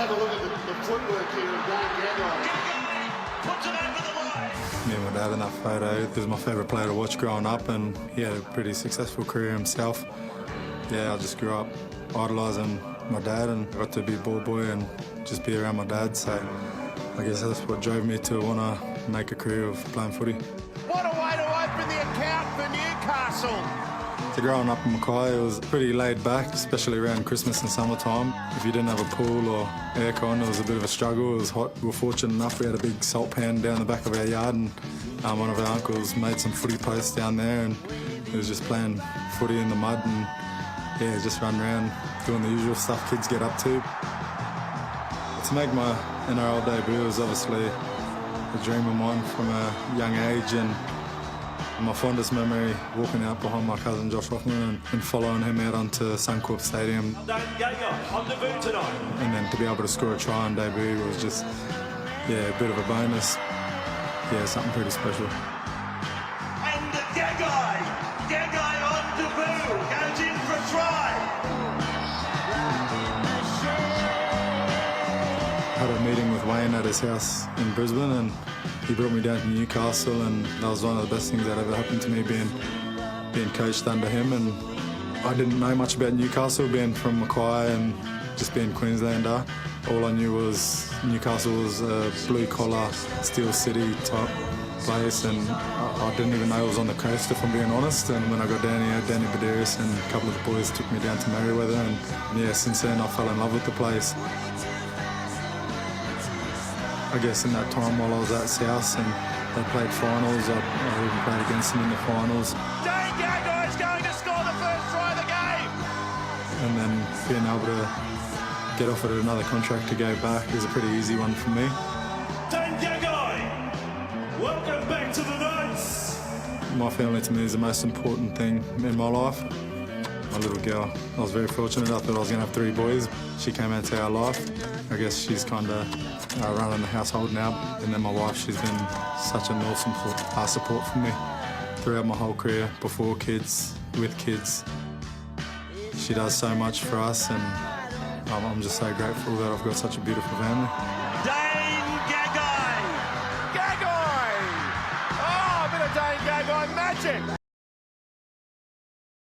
have a look at the footwork here of Dane Gagai. Puts it over the line. Me and my dad in that photo. He was my favourite player to watch growing up, and he had a pretty successful career himself. Yeah, I just grew up idolising my dad and got to be a ball boy and just be around my dad. So I guess that's what drove me to want to make a career of playing footy. What a way to open the account for Newcastle. So growing up in Mackay, it was pretty laid back, especially around Christmas and summertime. If you didn't have a pool or aircon, it was a bit of a struggle. It was hot. We were fortunate enough we had a big salt pan down the back of our yard, and one of our uncles made some footy posts down there, and it was just playing footy in the mud and yeah, just run around doing the usual stuff kids get up to. To make my NRL debut was obviously a dream of mine from a young age, and my fondest memory walking out behind my cousin Josh Hoffman and following him out onto Suncorp Stadium. Dane Gagai on debut tonight. And then to be able to score a try on debut was just, yeah, a bit of a bonus. Yeah, something pretty special. And Gagai on debut, goes in for a try. Had a meeting with Wayne at his house in Brisbane, and he brought me down to Newcastle, and that was one of the best things that ever happened to me, being coached under him. And I didn't know much about Newcastle, being from Mackay and just being Queenslander. All I knew was Newcastle was a blue-collar, steel city type place, and I didn't even know it was on the coast, if I'm being honest. And when I got down here, Danny Badiris and a couple of the boys took me down to Merewether, and yeah, since then I fell in love with the place. I guess in that time while I was at South and they played finals, I even played against them in the finals. Dane Gagai is going to score the first try of the game. And then being able to get offered another contract to go back is a pretty easy one for me. Dane Gagai, welcome back to the Knights. My family to me is the most important thing in my life. My little girl, I was very fortunate. I thought I was going to have 3 boys. She came into our life. I guess she's kind of running the household now. And then my wife, she's been such an awesome support for me throughout my whole career, before kids, with kids. She does so much for us, and I'm just so grateful that I've got such a beautiful family. Dane Gagai. Gagai! Oh, a bit of Dane Gagai magic.